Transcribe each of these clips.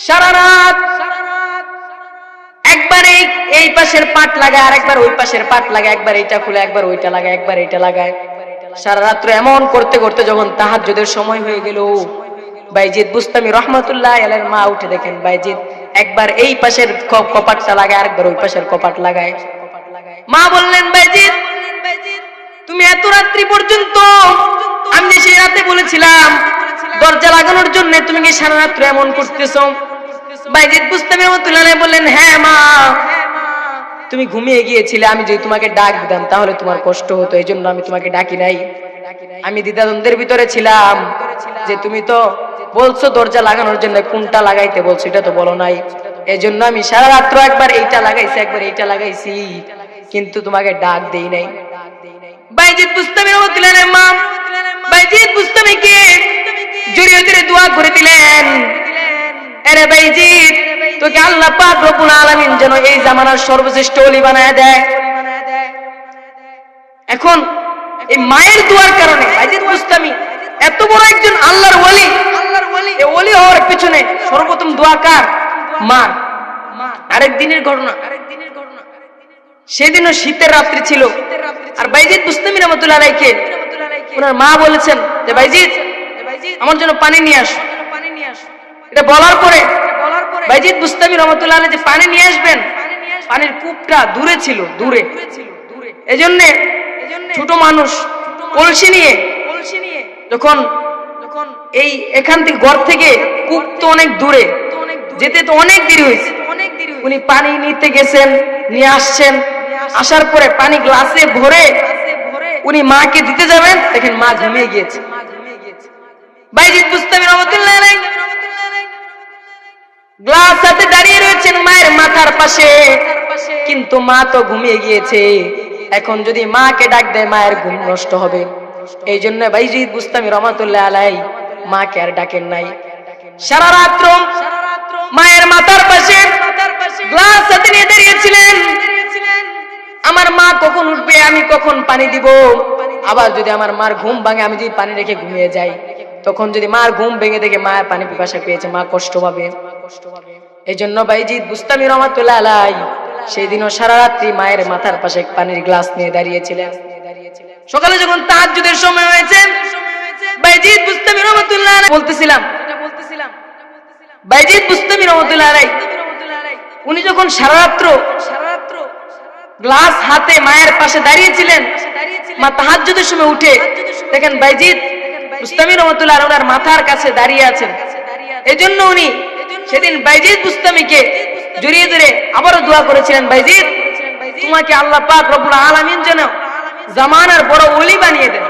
সারা রাত একবার এই পাশের পাট লাগায়, আরেকবার ওই পাশের পাট লাগায়, একবার এইটা খুলে একবার ওইটা লাগায়, একবার এইটা লাগায়। সারা রাত্র এমন করতে করতে যখন তাহাজ্জুদের সময় হয়ে গেল, বাইজিদ বুস্তামি রাহমাতুল্লাহ আলাইহির মা উঠে দেখেন বাইজিদ একবার এই পাশের কপাটটা লাগায়, আরেকবার ওই পাশের কপাট লাগায়। মা বললেন, বাইজিদ তুমি এত রাত্রি পর্যন্ত, আমি যে সেই রাতে বলেছিলাম দরজা লাগানোর জন্য, তুমি কি সারা রাত্র এমন করতেছো? বাইজিদ বুস্তামি রাহমাতুল্লাহ আলাইহি বললেন, হ্যাঁ মা, তুমি ঘুমিয়ে গিয়েছিলে, আমি যদি তোমাকে ডাক দিতাম তাহলে তোমার কষ্ট হতো, এই জন্য আমি তোমাকে ডাকি নাই। আমি দ্বিধাদ্বন্দ্বের ভিতরে ছিলাম যে তুমি তো বলছো দরজা লাগানোর জন্য, কোনটা লাগাইতে বলছো এটা তো বলো নাই, এই জন্য আমি সারা রাত্র একবার এইটা লাগাইছি, একবার এইটা লাগাইছি, কিন্তু তোমাকে ডাক দেই নাই। বাইজিদ বুস্তামি রাহমাতুল্লাহ আলাইহির মা বাইজিদ বুস্তামিকে জড়িয়ে ধরে দোয়া করে দিলেন, আরে বাইজিদ তোকে আল্লাহ পাক রব্বুল আলামিন যেন এই জামানার সর্বশ্রেষ্ঠ ওলি বানায় দেয়। এখন এই মায়ের দোয়ার কারণে বাইজিদ বুস্তামি এত বড় একজন আল্লাহর ওলি, এই ওলি হওয়ার পিছনে সর্বপ্রথম দোয়া কার? মা। আরেক দিনের ঘটনা, সেদিনও শীতের রাত্রি ছিল, আর বাইজিদ বুস্তামি রাহমাতুল্লাহ আলাইহি ওনার মা বলেছেন যে বাইজিদ আমার জন্য পানি নিয়ে আসো। এটা বলার পরে বাইজিদ বুস্তামি রাহমাতুল্লাহ আলাইহি যে পানি নিয়ে আসবেন, পানির কূপটা দূরে ছিল, দূরে, এজন্য ছোট মানুষ কলসি নিয়ে যখন এই এখান থেকে ঘর থেকে কূপ তো অনেক দূরে, যেতে তো অনেক দেরি হয়েছে, উনি পানি নিতে গেছেন, নিয়ে আসছেন, আসার পরে পানি গ্লাসে ভরে উনি মাকে দিতে যাবেন, দেখেন মা ঘুমিয়ে গিয়েছে। বাইজিদ বুস্তামি রাহমাতুল্লাহ আলাইহি গ্লাস হাতে দাঁড়িয়ে রয়েছেন মায়ের মাথার পাশে, কিন্তু মা তো ঘুমিয়ে গিয়েছে। এখন যদি মাকে ডাক দেয় মায়ের ঘুম নষ্ট হবে, এই জন্য বাইজিদ বুস্তামি রাহমাতুল্লাহ আলাইহি মাকে আর ডাকেন নাই। সারা রাত্র মায়ের মাথার পাশে গ্লাস হাতে নিয়ে দাঁড়িয়েছিলেন, আমার মা কখন উঠবে, আমি কখন পানি দিব, আবার যদি আমার মার ঘুম ভাঙে, আমি যদি পানি রেখে ঘুমিয়ে যাই, তখন যদি মার ঘুম ভেঙে দেখে মায়ের পানি পিপাসা পেয়েছে, মা কষ্ট পাবে। এই জন্য বাইজিদ বুস্তামি রাহমাতুল্লাহ আলাইহি সেই দিনও সারা রাত্রি মায়ের মাথার পাশে পানির গ্লাস নিয়ে দাঁড়িয়েছিলেন। সকালে যখন তাহাজ্জুদের সময় হয়েছে, বাইজিদ বুস্তামি রাহমাতুল্লাহ আলাইহি বলতেছিলাম বাইজিদ বুস্তামি রাহমাতুল্লাহ আলাইহি উনি যখন সারা রাত্র গ্লাস হাতে মায়ের পাশে দাঁড়িয়েছিলেন, মা তাহাজ্জুদের সময় উঠে দেখেন বাইজিদ বুস্তামি রাহমাতুল্লাহ আলাইহি ওনার মাথার কাছে দাঁড়িয়ে আছেন। এজন্য উনি সেদিন বাইজিদ বুস্তামিকে জড়িয়ে ধরে আবারও দোয়া করেছিলেন, বাইজিদ তোমাকে আল্লাহ পাক রব্বুল আলামিন যেন জামানার বড় ওলি বানিয়ে দেন।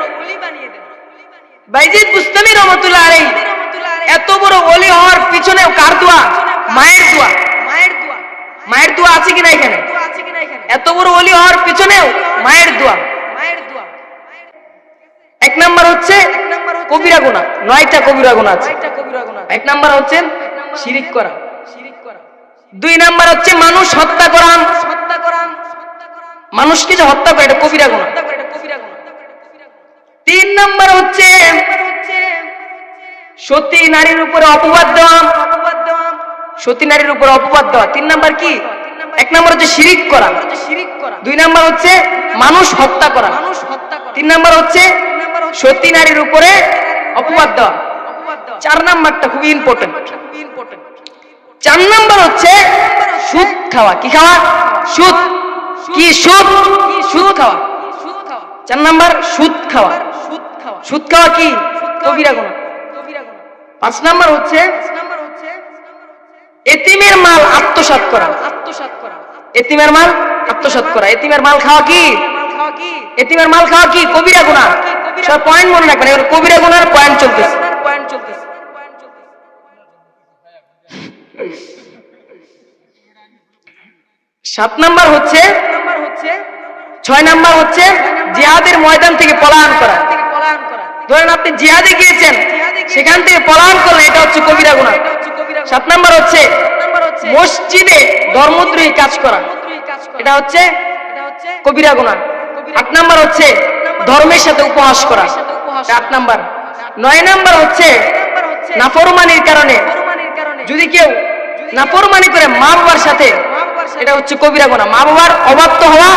বাইজিদ বুস্তামি রাহমাতুল্লাহ আলাইহি এত বড় ওলি হওয়ার পিছনেও কার দোয়া? মায়ের দোয়া। মায়ের দোয়া আছে কিনা এখানে? এত বড় ওলি হওয়ার পিছনেও মায়ের দোয়া। এক নাম্বার হচ্ছে কবিরা গুনাহ, 9টা কবিরা গুনাহ আছে। এক নাম্বার হচ্ছে শিরিক করা, 2 নাম্বার হচ্ছে মানুষ হত্যা করা, মানুষকে যে হত্যা করে এটা কবিরা গুনাহ। 3 নাম্বার হচ্ছে সতী নারীর উপরে অপবাদ দেওয়া, সতী নারীর উপরে অপবাদ দেওয়া। 3 নাম্বার কি? 1 নাম্বার হচ্ছে শিরিক করা, 2 নাম্বার হচ্ছে মানুষ হত্যা করা, 3 নাম্বার হচ্ছে সতী নারীর উপরে অপবাদ দেওয়া। 4 নাম্বারটা খুব ইম্পর্টেন্ট। 4 নাম্বার হচ্ছে সুদ খাওয়া। কি খাওয়া? সুদ। কি সুদ? সুদ খাওয়া। 4 নাম্বার সুদ খাওয়া। সুদ খাওয়া কি? কবিরা গুনাহ। 5 নাম্বার হচ্ছে এতিমের মাল আত্মসাৎ করা। এতিমের মাল আত্মসাৎ করা। এতিমের মাল খাওয়া কি? এতিমের মাল খাওয়া কি? কবিরা গুনাহ। সব পয়েন্ট মনে রাখবেন, এবার কবিরা গুনাহর পয়েন্ট চলতেছে। 7 নাম্বার হচ্ছে 6 নাম্বার হচ্ছে জিহাদের ময়দান থেকে পলায়ন করা। ধরেন আপনি জিহাদে গিয়েছেন, সেখান থেকে পলায়ন করলে এটা হচ্ছে কবিরা গুনাহ। 7 নাম্বার হচ্ছে মসজিদে ধর্মদ্রোহী কাজ করা, এটা হচ্ছে কবিরা গুনাহ। 8 নাম্বার হচ্ছে ধর্মের সাথে উপহাস করা, 8 নাম্বার। 9 নাম্বার হচ্ছে নাফরমানির কারণে যদি কেউ নাফরমানি করে মা বাবার সাথে, এটা হচ্ছে কবিরা গুনাহ। মা বাবার অবাধ্য হওয়া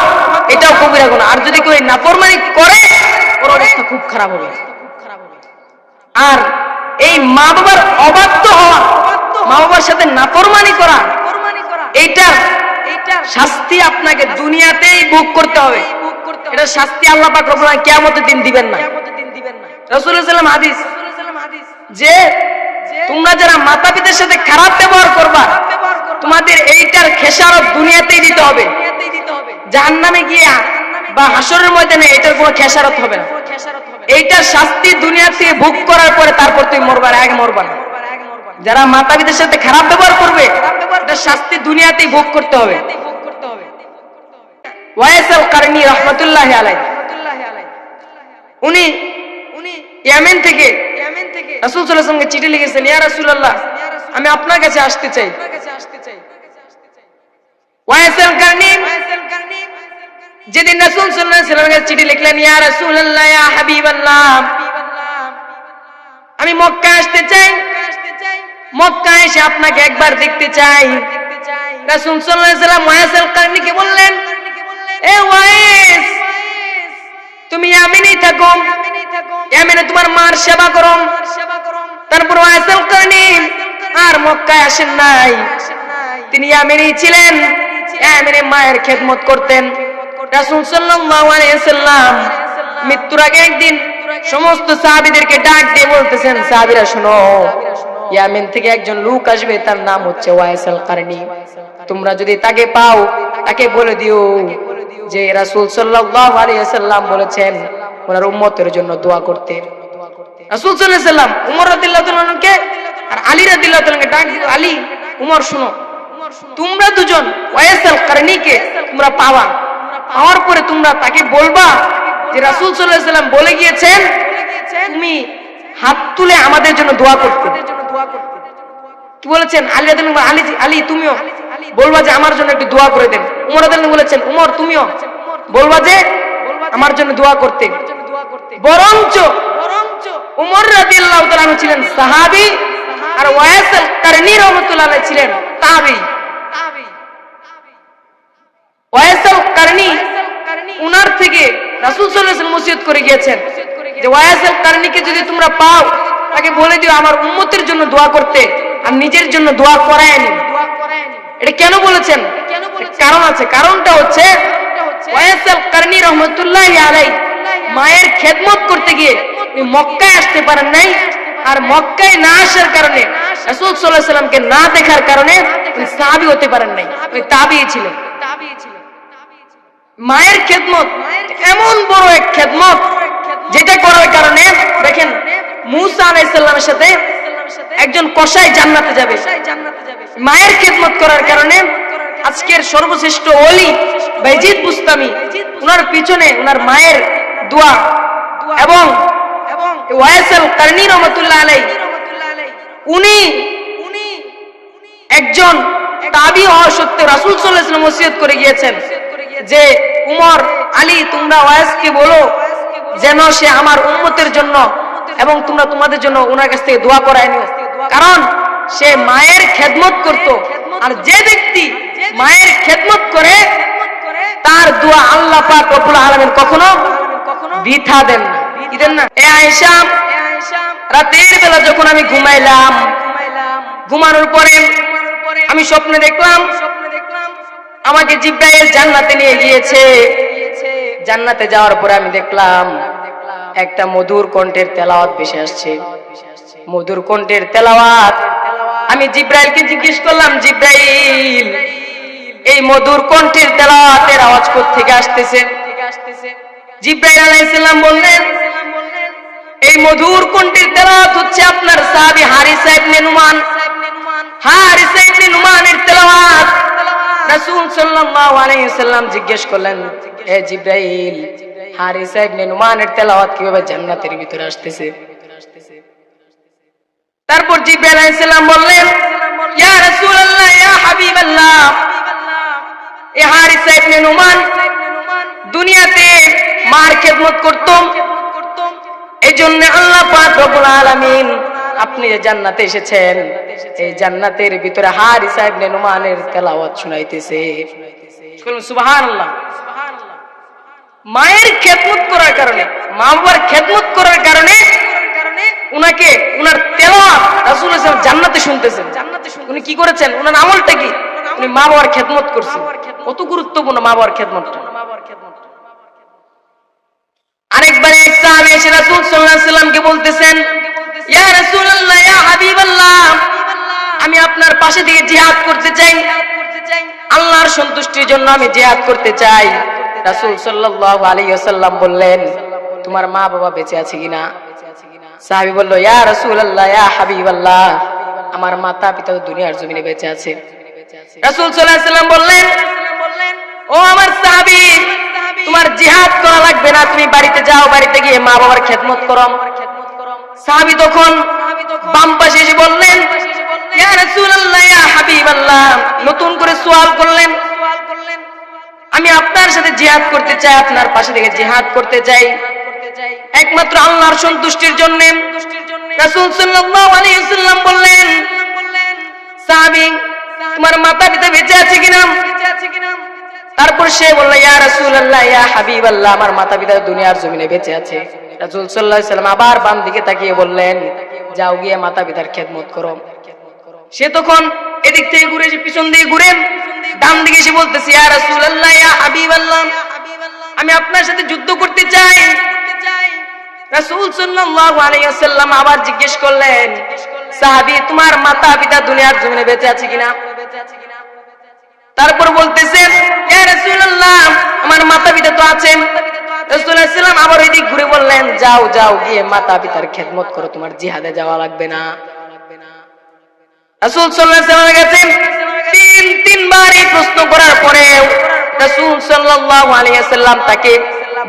এটাও কবিরা গুনাহ। আর যদি কেউ নাফরমানি করে ওর অবস্থা খুব খারাপ হবে। আর এই মা বাবার অবাধ্য হওয়া, মা বাবার সাথে নাফরমানি করা, এইটা শাস্তি আপনাকে দুনিয়াতেই ভোগ করতে হবে। এটা শাস্তি আল্লাহ পাক রব্বুল আলামিন কিয়ামতের দিন দিবেন না। রাসূলুল্লাহ সাল্লাল্লাহু আলাইহি ওয়াসাল্লাম হাদিস যে তোমরা যারা মাতা পিতার সাথে খারাপ ব্যবহার করবা, তোমাদের এইটার খেসারত দুনিয়াতেই দিতে হবে। জাহান্নামে গিয়ে বা হাসরের ময়দানে এটার কোনো খেসারত হবে না। এইটার শাস্তি দুনিয়া থেকে ভোগ করার পরে তারপর তুমি মরবা, আগে মরবা না। যারা মাতা পিতার সাথে খারাপ ব্যবহার করবে এটার শাস্তি দুনিয়াতেই ভোগ করতে হবে। ওয়াইস আল কারনী রাহমাতুল্লাহি আলাইহি, উনি ইয়েমেন থেকে রাসূল সাল্লাল্লাহু আলাইহি ওয়াসাল্লামকে চিঠি লিখেছেন, ইয়া রাসূলুল্লাহ আমি আপনার কাছে আসতে চাই। ওয়াইস আল কারনী যেদিন রাসূল সাল্লাল্লাহু আলাইহি ওয়াসাল্লামের কাছে চিঠি লিখলেন, ইয়া রাসূলুল্লাহ ইয়া হাবিবাল্লাহ আমি মক্কা আসতে চাই, মক্কা এসে আপনাকে একবার দেখতে চাই। রাসূল সাল্লাল্লাহু আলাইহি ওয়াসাল্লাম ওয়াইস আল কারনীকে বললেন, এ ওয়াইস তুমি ইয়ামেনেই থাকো, ইয়ামেনে তোমার মার সেবা করো। তারপর ওয়াইস আল কারনী আর মক্কায় আসেন নাই, তিনি ইয়ামেনেই ছিলেন, ইয়ামেনে মায়ের খেদমত করতেন। রাসূল সাল্লাল্লাহু আলাইহি ওয়াসাল্লাম মৃত্যুর আগে একদিন সমস্ত সাহাবীদেরকে ডাক দিয়ে বলতেছেন, সাহাবীরা শুনো, ইয়ামেন থেকে একজন লোক আসবে, তার নাম হচ্ছে ওয়াইস আল কারনী। তোমরা যদি তাকে পাও তাকে বলে দিও যে রাসূল সাল্লাল্লাহু আলাইহি ওয়াসাল্লাম বলেছেন ওনার উম্মতের জন্য দোয়া করতে। রাসূল সাল্লাল্লাহু আলাইহি ওয়াসাল্লাম উমর রাদিয়াল্লাহু তাআলা আনহুকে আর আলী রাদিয়াল্লাহু তাআলা আনহুকে ডাক দিল, আলী উমর শুনো, তোমরা দুজন ওয়াইস আল কারনীকে তোমরা পাওয়া, পাওয়ার পরে তোমরা তাকে বলবা যে রাসূল সাল্লাল্লাহু আলাইহি ওয়াসাল্লাম বলে গিয়েছেন তুমি হাত তুলে আমাদের জন্য দোয়া করতে। কি বলেছেন? আলী রাদিয়াল্লাহু আলী আলী তুমিও বলবা যে আমার জন্য একটু দোয়া করে দেন। উমর রাদিয়াল্লাহু বলেছেন, উমর তুমিও বলবা যে আমার জন্য দোয়া করতে। বরঞ্চ উমর রাদিয়াল্লাহু তাআলা আনহু ছিলেন সাহাবী আর ওয়াইস আল কারনী রাহমাতুল্লাহ আলাইহি ছিলেন তাবেঈ। ওয়াইস আল কারনী উনার থেকে রাসূল সাল্লাল্লাহু আলাইহি ওয়াসাল্লাম ওসিয়ত করে গিয়েছেন যে ওয়াইস আল কারনীকে যদি তোমরা পাও তাকে বলে দিও আমার উম্মতের জন্য দোয়া করতে আর নিজের জন্য দোয়া করায় নি। এটা কেন বলেছেন? কারণ আছে। কারণটা হচ্ছে ওয়াইস আল কারনী রাহমাতুল্লাহি আলাইহি মায়ের খেদমত করতে গিয়ে মক্কায় আসতে পারেন নাই, আর মক্কায় না আসার কারণে রাসূল সাল্লাল্লাহু আলাইহি ওয়াসাল্লামকে না দেখার কারণে তিনি সাহাবী হতে পারেন নাই, ওই তাবেঈ ছিলেন। মায়ের খেদমত এমন বড় এক খেদমত যেটা করার কারণে দেখেন মূসা আলাইহিস সালামের সাথে একজন কসাই জান্নাতে যাবে মায়ের খেদমত করার কারণে। আজকের সর্বশ্রেষ্ঠ ওলি বাইজিদ বুস্তামি, ওনার পিছনে ওনার মায়ের দোয়া এবং ওয়াইস আল কারনী রাহমাতুল্লাহ আলাইহি উনি একজন তাবী হওয়া সত্ত্বেও রাসূল সাল্লাল্লাহু আলাইহি ওয়াসাল্লাম ওসিয়ত করে গিয়েছেন যে উমর, আলী তোমরা ওয়াইসকে বলো যেন সে আমার উম্মতের জন্য এবং তোমরা তোমাদের জন্য ওনার কাছ থেকে দোয়া করায় নিও, কারণ সে মায়ের খেদমত করত। আর যে ব্যক্তি মায়ের খেদমত করে তার দোয়া আল্লাহ পাক রব্বুল আলামিন কখনো বৃথা দেন না। কি দেন না? এ আয়েশা, রাতের বেলা যখন আমি ঘুমাইলাম, ঘুমানোর পরে আমি স্বপ্নে দেখলাম আমাকে জিবরাইল জান্নাতে নিয়ে গিয়েছে। জান্নাতে যাওয়ার পরে আমি দেখলাম একটা মধুর কণ্ঠের তেলাওয়াত ভেসে আসছে। মধুর কণ্ঠের তেলাওয়াত। আমি জিবরাইলকে জিজ্ঞেস করলাম, জিবরাইল এই মধুর কণ্ঠের তেলাওয়াতের আওয়াজ কোথা থেকে আসতেছে? জিবরাইল আলাইহিস সালাম বললেন এই মধুর কণ্ঠের তেলাওয়াত হচ্ছে আপনার সাহাবী হারিসা ইবনে নুমান। হারিসা ইবনে নুমানের তেলাওয়াত। রাসূল সাল্লাল্লাহু আলাইহি ওয়াসাল্লাম জিজ্ঞেস করলেন, এ জিবরাইল হারিসা ইবনে নুমানের তেলাওয়াত কিভাবে জান্নাতের ভিতরে আসতেছে? তারপর জিবরাইল আলাইহিস সালাম বললেন, ইয়া রাসূলুল্লাহ ইয়া হাবিবাল্লাহ, এ হারিসা ইবনে নুমান দুনিয়াতে মার খেদমত করত, এজন্য আল্লাহ পাক রব্বুল আলামিন আপনি যে জান্নাতে এসেছেন, এই জান্নাতের ভিতরে হারিসা ইবনে নুমানের তেলাওয়াত শুনাইতেছে। সুবহানাল্লাহ। মায়ের খেদমত করার কারণে, মা বাবার খেদমত করার কারণে উনাকে উনার তেলাওয়াত রাসূল সাল্লাল্লাহু আলাইহি ওয়াসাল্লাম জান্নাতে শুনতেছেন। উনি কি করেছেন? উনার আমলটা কি? উনি মা বাবার খেদমত করছেন। কত গুরুত্বপূর্ণ মা বাবার খেদমতটা। আরেকবার এক সাহাবী এসে রাসূল সাল্লাল্লাহু আলাইহি ওয়াসাল্লামকে বলতেছেন, ইয়া রাসূলুল্লাহ, ইয়া হাবিবাল্লাহ, আমি আপনার পাশে থেকে জিহাদ করতে চাই, আল্লাহর সন্তুষ্টির জন্য আমি জিহাদ করতে চাই। রাসূল সাল্লাল্লাহু আলাইহি ওয়াসাল্লাম বললেন, তোমার মা বাবা বেঁচে আছে কিনা? সাহাবী বলল, ইয়া রাসূলুল্লাহ, ইয়া হাবিবাল্লাহ, আমার মাতা পিতা তো দুনিয়ার জমিনে বেঁচে আছে। রাসূল সাল্লাল্লাহু আলাইহি ওয়াসাল্লাম বললেন, ও আমার সাহাবী, তোমার জিহাদ করা লাগবে না, তুমি বাড়িতে যাও, বাড়িতে গিয়ে মা বাবার খেদমত করো। সাহাবী তখন বাম পাশে এসে বললেন, ইয়া রাসূলুল্লাহ, ইয়া হাবিবাল্লাহ, নতুন করে সওয়াল করলেন, আমি আপনার সাথে জিহাদ করতে চাই, আপনার পাশে থেকে জিহাদ করতে চাই একমাত্র আল্লাহর সন্তুষ্টির জন্য। রাসূল সাল্লাল্লাহু আলাইহি ওয়াসাল্লাম বললেন, সাহাবী, তোমার মাতা পিতা বেঁচে আছে কিনা? তারপর সে বলল, ইয়া রাসূলুল্লাহ, ইয়া হাবিবাল্লাহ, আমার মাতা পিতা দুনিয়ার জমিনে বেঁচে আছে। রাসূল সাল্লাল্লাহু আলাইহি ওয়াসাল্লাম আবার বাম দিকে তাকিয়ে বললেন, যাও গিয়ে মাতা পিতার খেদমত করো। সে তখন এদিক থেকে ঘুরে এসে পিছন দিয়ে ঘুরে ডান দিকে এসে বলতেছে, ইয়া রাসূলুল্লাহ, ইয়া হাবিবাল্লাহ, আমি আপনার সাথে যুদ্ধ করতে চাই। রাসূল সাল্লাল্লাহু আলাইহি ওয়াসাল্লাম আবার জিজ্ঞেস করলেন, সাহাবী, তোমার মাতা পিতা দুনিয়ার জমিনে বেঁচে আছে কিনা? তারপর বলতেছেন, ইয়া রাসূলুল্লাহ, আমার মাতা পিতা তো আছেন। রাসূল সাল্লাল্লাহু আলাইহি ওয়াসাল্লাম আবার ওই দিক ঘুরে বললেন, যাও যাও গিয়ে মাতা পিতার খেদমত করো, তোমার জিহাদে যাওয়া লাগবে না। রাসূল সাল্লাল্লাহু আলাইহি ওয়াসাল্লামের কাছে তিনবার এই প্রশ্ন করার পরেও রাসূল সাল্লাল্লাহু আলাইহি ওয়াসাল্লাম তাকে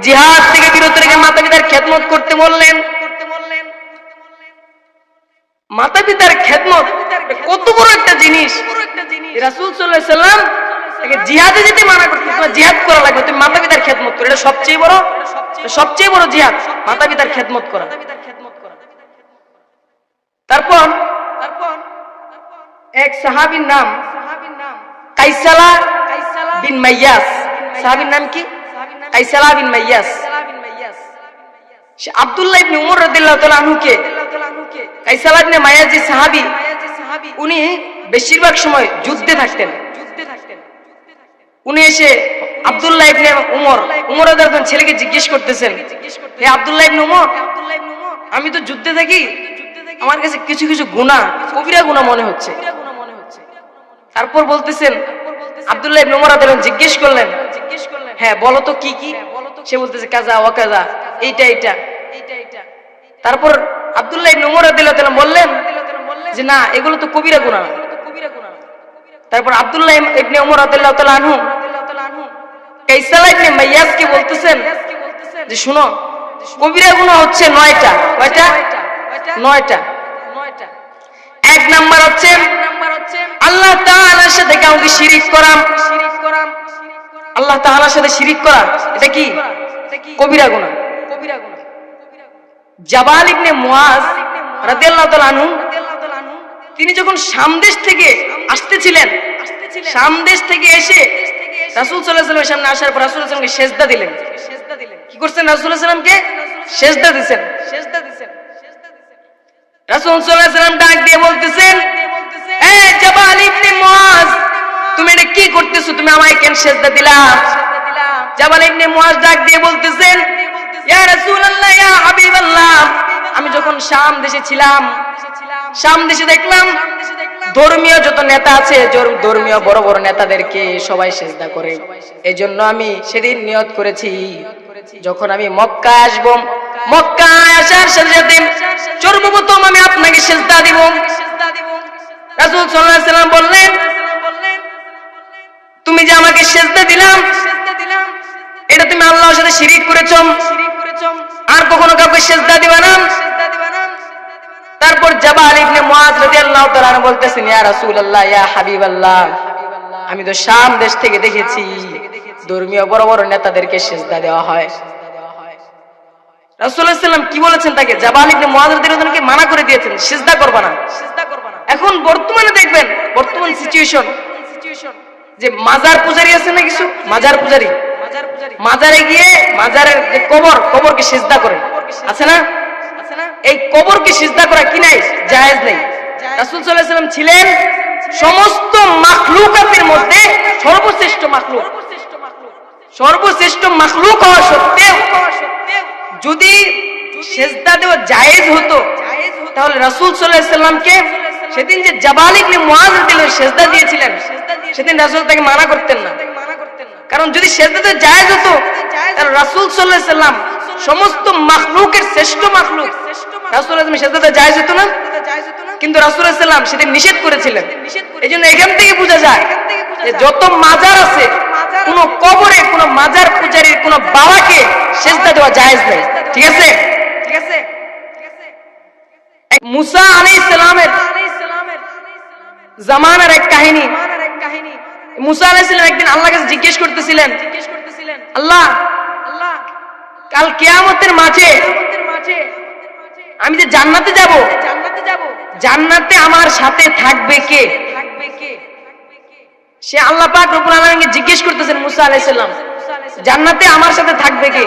জিহাদ থেকে বিরত রেখে মাতা পিতার খেদমত করতে বললেন। মাতা পিতার খেদমত কত বড় একটা জিনিস। রাসূল সাল্লাল্লাহু আলাইহি ওয়াসাল্লাম তাকে জিহাদে যেতে মানা করতেন, তোমার জিহাদ করা লাগবে, তুমি মাতা পিতার খেদমত করো, এটা সবচেয়ে বড় জিহাদ, মাতা পিতার খেদমত করা। তারপর এক সাহাবীর নাম কাইসালা বিন মাইয়াস। সাহাবীর নাম কি? কাইসালা বিন মাইয়াস। সে আব্দুল্লাহ ইবনে উমর রাদিয়াল্লাহু তাআলা আনহুকে, কাইসালা ইবনে মাইয়াস যে সাহাবী, উনি বেশিরভাগ সময় যুদ্ধে থাকতেন। উনি এসে আব্দুল্লাহ ইবনে উমর রাদিয়াল্লাহু তাআলা ছেলেকে জিজ্ঞেস করতেছেন, হে আব্দুল্লাহ ইবনে উমর, আমি তো যুদ্ধে থাকি, আমার কাছে কিছু কিছু গুনাহ, কবিরা গুনাহ মনে হচ্ছে। তারপর বলতেছেন, আব্দুল্লাহ ইবনে উমর রাদিয়াল্লাহু তাআলা জিজ্ঞেস করলেন, হ্যাঁ বলো তো কি কি? সে বলতেছে, কাজা ওয়া কাজা, এইটা। তারপর আব্দুল্লাহ ইবনে উমর রাদিয়াল্লাহু তাআলা বললেন যে না, এগুলো তো কবিরা গুনাহ। তারপর আব্দুল্লাহ ইবনে উমর রাদিয়াল্লাহু তাআলা আনহু কাইসালা ইবনে মাইয়াসকে বলতেছেন যে শুনো, কবিরা গুনাহ হচ্ছে 9টা। কয়টা? 9টা। এক নাম্বার হচ্ছে আল্লাহ তাআলার সাথে কাউকে শিরিক করা। আল্লাহ তাআলার সাথে শিরিক করা, এটা কি? কবিরা গুনাহ। জাবাল ইবনে মুআজ রাদিয়াল্লাহু তাআলা আনহু, তিনি যখন শাম দেশ থেকে আসতেছিলেন, শাম দেশ থেকে এসে রাসূল সাল্লাল্লাহু আলাইহি ওয়াসাল্লামের সামনে আসার পর রাসূল সাল্লাল্লাহু আলাইহি ওয়াসাল্লামকে সিজদা দিলেন। কি করছেন? রাসূল সাল্লাল্লাহু আলাইহি ওয়াসাল্লামকে সিজদা দিবেন। রাসূল সাল্লাল্লাহু আলাইহি ওয়াসাল্লাম ডাক দিয়ে বলতেছেন, এ জাবাল ইবনে মুআজ, তুমি এটা কি করতেছো? তুমি আমায় কেন সিজদা দিলা? জাবাল ইবনে মুআজ ডাক দিয়ে বলতেছেন, ইয়া রাসূলুল্লাহ, ইয়া হাবিবাল্লাহ, আমি যখন শাম দেশে ছিলাম, শাম দেশে দেখলাম ধর্মীয় যত নেতা আছে, ধর্মীয় বড় বড় নেতাদেরকে সবাই সিজদা করে। এজন্য আমি সেদিন নিয়ত করেছি, যখন আমি মক্কায় আসব, মক্কায় আসার সাথে সাথে সর্বপ্রথম আমি আপনাকে সিজদা দিব। রাসূল সাল্লাল্লাহু আলাইহি ওয়াসাল্লাম বললেন, তুমি যে আমাকে সিজদা দিলাম, এটা তুমি আল্লাহর সাথে শিরিক করেছো, আর কখনো কাউকে সিজদা দিবা না। তারপর জাবাল ইবনে মুআজ রাদিয়াল্লাহু তাআলা আনহু বলতেছেন, ইয়া রাসূলুল্লাহ, ইয়া হাবিবাল্লাহ, আমি তো শাম দেশ থেকে দেখেছি ধর্মীয় বড় বড় নেতাদেরকে সিজদা দেওয়া হয়। রাসূলুল্লাহ সাল্লাল্লাহু আলাইহি ওয়াসাল্লাম কি বলেছেন তাকে? জাবাল ইবনে মুআয রাদিয়াল্লাহু আনহুকে মানা করে দিয়েছেন, সিজদা করবা না। এখন বর্তমানে দেখবেন, বর্তমান সিচুয়েশন যে মাজার পূজারী আছে না, কিছু মাজার পূজারী মাজারে গিয়ে মাজারের যে কবরকে সিজদা করে, আছে না? এই কবরকে সিজদা করা কি নাই? জায়েজ নেই। রাসূল সাল্লাল্লাহু আলাইহি ওয়াসাল্লাম ছিলেন সমস্ত মাখলুকাতের মধ্যে সর্বশ্রেষ্ঠ মাখলুক। সর্বশ্রেষ্ঠ মাখলুক হওয়া সত্ত্বেও যদি সিজদা দেওয়া জায়েজ হতো, তাহলে রাসূল সাল্লাল্লাহু আলাইহি ওয়াসাল্লামকে সেদিন যে জাবাল ইবনে মুআয রাদিয়াল্লাহু আনহু সিজদা দিয়েছিলেন, সেদিন রাসূল তাকে মানা করতেন না। কারণ যদি সিজদা দেওয়া জায়েজ হতো, তাহলে রাসূল সাল্লাল্লাহু আলাইহি ওয়াসাল্লাম সমস্ত মাখলুকের শ্রেষ্ঠ মাখলুক, রাসূল সাল্লাল্লাহু আলাইহি ওয়াসাল্লাম সিজদা দেওয়া জায়েজ হতো না? কিন্তু রাসূল সাল্লাল্লাহু আলাইহি ওয়াসাল্লাম সেদিন নিষেধ করেছিলেন। এজন্য এখান থেকে বোঝা যায় যে যত মাজার আছে, কোন কবরে কোন মাজার পূজারীর কোন বাবাকে সিজদা দেওয়া জায়েজ নেই। ঠিক আছে? মুসা আলাইহিস সালামের জামানার এক কাহিনী। মুসা আলাইহিস সালাম একদিন আল্লাহর কাছে জিজ্ঞেস করতেছিলেন, আল্লাহ, কাল কিয়ামতের মাঠে আমি যে জান্নাতে যাব, জান্নাতে আমার সাথে থাকবে কে? সে আল্লাহ পাক রব্বুল আলামিনকে জিজ্ঞেস করতেছেন, মুসা আলাইহিস সালাম, জান্নাতে আমার সাথে থাকবে কে?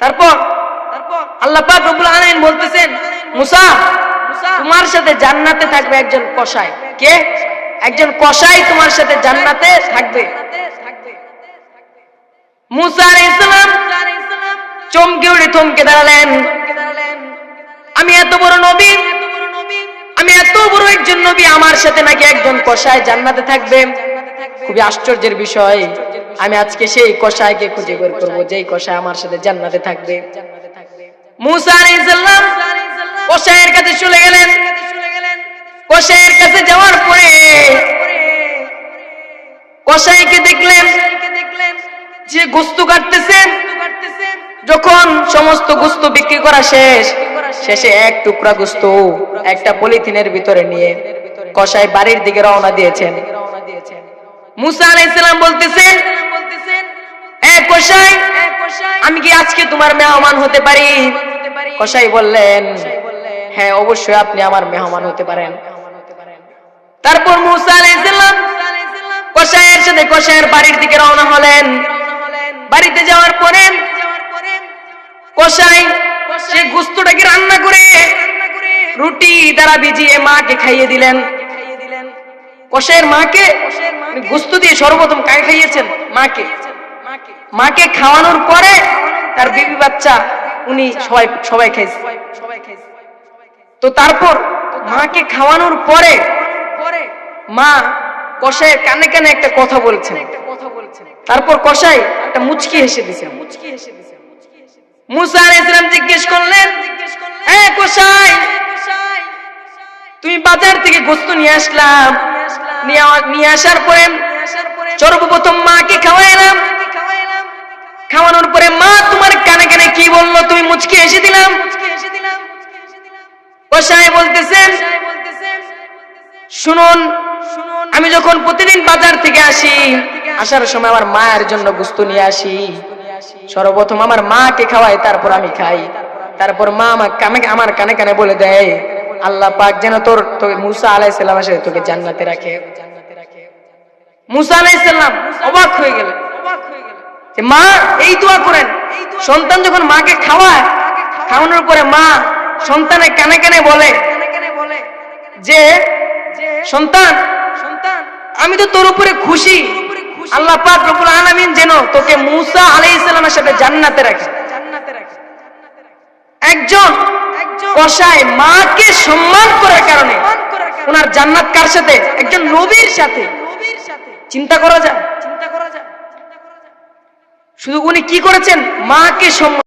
তারপর আল্লাহ পাক রব্বুল আলামিন বলতেছেন, মুসা, তোমার সাথে জান্নাতে থাকবে একজন কসাই। কে? একজন কসাই তোমার সাথে জান্নাতে থাকবে। মুসা আলাইহিস সালাম চমকে উঠে থমকে দাঁড়ালেন। আমি এত বড় নবী, আমি এত বড় একজন নবী, আমার সাথে নাকি একজন কসাই জান্নাতে থাকবে? খুবই আশ্চর্যের বিষয়। আমি আজকে সেই কসাইকে খুঁজে বের করব, যেই কসাই আমার সাথে জান্নাতে থাকবে। মুসা আলাইহিস সালাম কসাইয়ের কাছে চলে গেলেন। কসাইয়ের কাছে যাওয়ার পরে কসাইকে দেখলেন যে গোশত কাটতেছেন। যখন সমস্ত গোশত বিক্রি করা শেষ, শেষে এক টুকরা গোশত একটা পলিথিনের ভিতরে নিয়ে কসাই বাড়ির দিকে রওনা দিয়েছেন। মুসা আলাইহিস সালাম বলতেছেন, এ কসাই, আমি কি আজকে তোমার মেহমান হতে পারি? কসাই বললেন, হ্যাঁ, অবশ্যই আপনি আমার মেহমান হতে পারেন। তারপর মুসা আলাইহিস সালাম কসাইয়ের সাথে কসাইয়ের বাড়ির দিকে রওনা হলেন। বাড়িতে যাওয়ার পরে কসাই সে গোশতটাকে রান্না করে রুটি দ্বারা ভিজিয়ে মাকে খাইয়ে দিলেন। কসাইয়ের মাকে গোশত দিয়ে সর্বপ্রথম কাকে খাইয়েছেন? মাকে। মাকে খাওয়ানোর পরে তার বিবি বাচ্চা উনি সবাই খাইছে। তো তারপর মাকে খাওয়ানোর পরে মা কসাইয়ের কানে কানে একটা কথা বলছেন। তারপর কসাই একটা মুচকি হেসে দিয়েছেন। মুসা আলাইহিস সালাম জিজ্ঞেস করলেন, এ কসাই, তুমি বাজার থেকে গোশত নিয়ে আসলাম, নিয়ে আসার পরে সর্বপ্রথম মাকে খাওয়াইলাম, খাওয়ানোর পরে মা তোমার কানে কানে কি বললো? তুমি মুচকি হেসে দিলাম। কসাই বলতেছেন, শুনুন, আমি যখন প্রতিদিন বাজার থেকে আসি, আসার সময় আমার মায়ের জন্য গোশত নিয়ে আসি। সর্বপ্রথম আমার মাকে খাওয়াই, তারপর আমি খাই। তারপর মা আমার কানে কানে বলে দেয়, আল্লাহ পাক যেন তোকে মুসা আলাইহিস সালামের সাথে তোকে জান্নাতে রাখে। মুসা আলাইহিস সালাম অবাক হয়ে গেলেন যে মা এই দোয়া করেন। সন্তান যখন মাকে খাওয়ায়, খাওয়ানোর পরে মা সন্তানের কানে কানে বলে যে, সন্তান, আমি তো তোর উপরে খুশি, আল্লাহ পাক রব্বুল আলামিন যেন তোকে মুসা আলাইহিস সালামের সাথে জান্নাতে রাখে। একজন কসাই মাকে সম্মান করার কারণে ওনার জান্নাত কার সাথে? একজন নবীর সাথে। চিন্তা করা যায়। শুধু উনি কি করেছেন? মাকে সম্মান